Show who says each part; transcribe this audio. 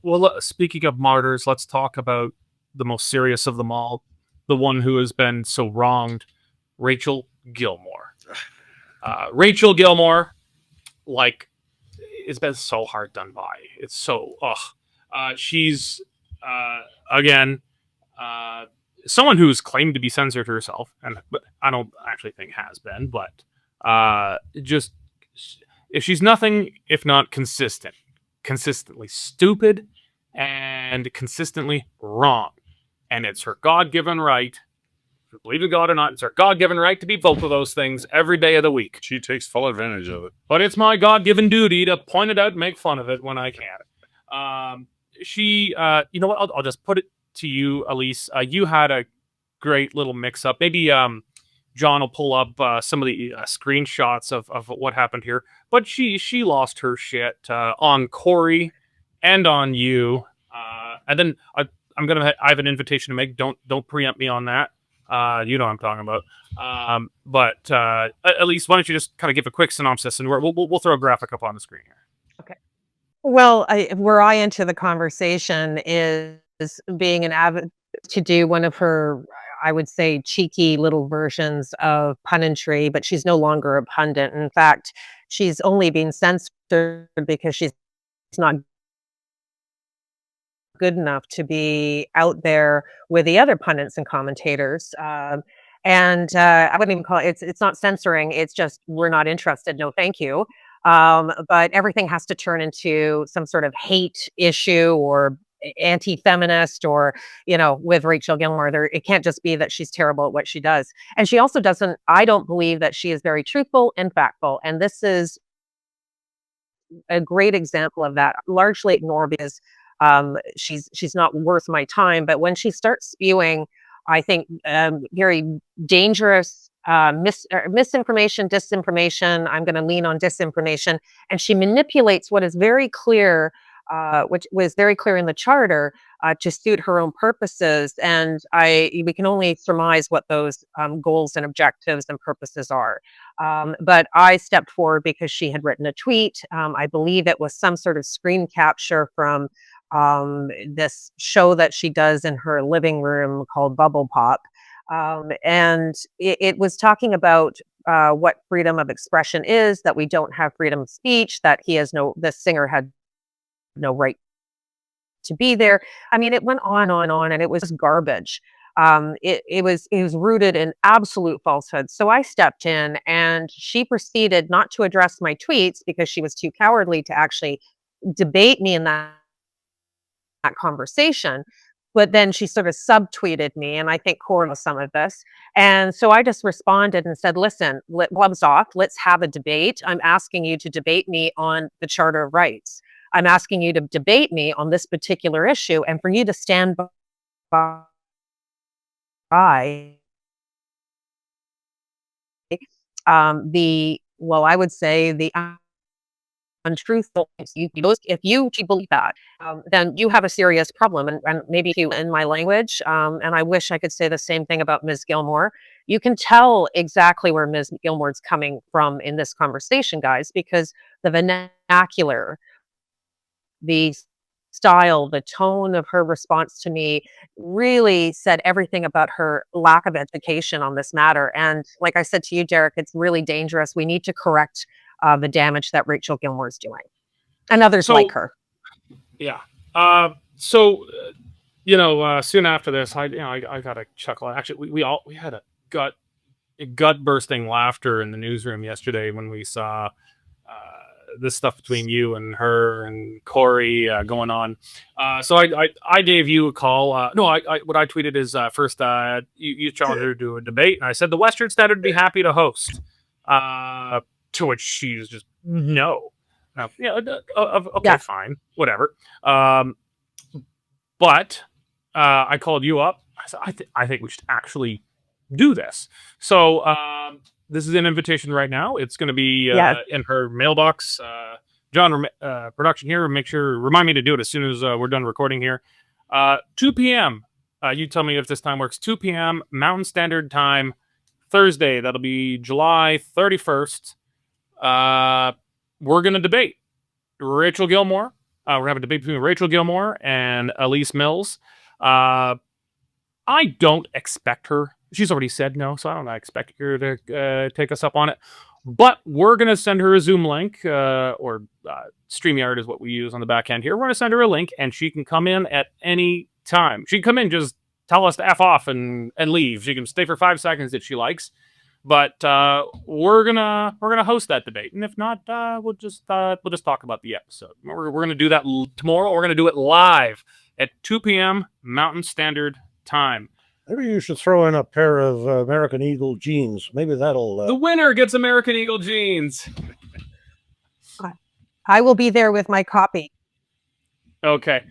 Speaker 1: Well, speaking of martyrs, let's talk about the most serious of them all, the one who has been so wronged, Rachel Gilmore. Rachel Gilmore, like, it's been so hard done by. It's so ugh. She's again uh, someone who's claimed to be censored herself, and but I don't actually think has been, but just if she's nothing if not consistently stupid and consistently wrong, and it's her God-given right. If you believe in God or not, it's her God-given right to be both of those things every day of the week.
Speaker 2: She takes full advantage of it.
Speaker 1: But it's my God-given duty to point it out and make fun of it when I can. You know what? I'll just put it to you, Alise. You had a great little mix-up. Maybe John will pull up some of the screenshots of what happened here. But she lost her shit on Cory and on you. And then I have an invitation to make. Don't preempt me on that. You know what I'm talking about. But at least, why don't you just kind of give a quick synopsis, and we'll throw a graphic up on the screen here.
Speaker 3: Okay. Well, where I enter the conversation is being an avid to do one of her, I would say, cheeky little versions of punditry, but she's no longer a pundit. In fact, she's only being censored because she's not good enough to be out there with the other pundits and commentators. I wouldn't even call it's not censoring. It's just, we're not interested. No, thank you. But everything has to turn into some sort of hate issue or anti-feminist, or, with Rachel Gilmore, it can't just be that she's terrible at what she does. And she also doesn't, I don't believe that she is very truthful and factful. And this is a great example of that, largely ignored because she's not worth my time. But when she starts spewing, I think, very dangerous misinformation, disinformation. I'm going to lean on disinformation, and she manipulates what is very clear, which was very clear in the charter, to suit her own purposes. And we can only surmise what those goals and objectives and purposes are. But I stepped forward because she had written a tweet. I believe it was some sort of screen capture from this show that she does in her living room called Bubble Pop. And it was talking about what freedom of expression is, that we don't have freedom of speech, that the singer had no right to be there. I mean, it went on, and it was just garbage. It was rooted in absolute falsehood. So I stepped in, and she proceeded not to address my tweets because she was too cowardly to actually debate me in that conversation. But then she sort of subtweeted me, and I think Cory knows some of this. And so I just responded and said, listen, gloves off, let's have a debate. I'm asking you to debate me on the Charter of Rights. I'm asking you to debate me on this particular issue, and for you to stand by I would say the untruthful. If you believe that, then you have a serious problem. And maybe in my language, and I wish I could say the same thing about Ms. Gilmore. You can tell exactly where Ms. Gilmore's coming from in this conversation, guys, because the vernacular, the style, the tone of her response to me really said everything about her lack of education on this matter. And like I said to you, Derek, it's really dangerous. We need to correct the damage that Rachel Gilmore is doing, and others like her.
Speaker 1: Yeah. Soon after this, I got a chuckle. Actually, we had a gut bursting laughter in the newsroom yesterday when we saw this stuff between you and her and Cory going on. So I gave you a call. What I tweeted is first you challenged her to a debate, and I said the Western Standard would be happy to host. To which she's just no. Okay, fine, whatever. But I called you up. I said I think we should actually do this. So this is an invitation right now. It's going to be in her mailbox. John, production here. Remind me to do it as soon as we're done recording here. 2 p.m. You tell me if this time works. 2 p.m. Mountain Standard Time, Thursday. That'll be July 31st. We're going to debate Rachel Gilmore We're having a debate between Rachel Gilmore and Alise Mills. I don't expect her. She's already said no, so I don't expect her to take us up on it. But we're going to send her a Zoom link, or StreamYard is what we use on the back end here. We're going to send her a link, and she can come in at any time. She can come in, just tell us to F off and leave. She can stay for 5 seconds if she likes. But we're gonna host that debate, and if not, we'll just talk about the episode. We're gonna do that tomorrow. We're gonna do it live at 2 p.m. Mountain Standard Time.
Speaker 4: Maybe you should throw in a pair of American Eagle jeans. Maybe that'll.
Speaker 1: The winner gets American Eagle jeans.
Speaker 3: I will be there with my copy.
Speaker 1: Okay.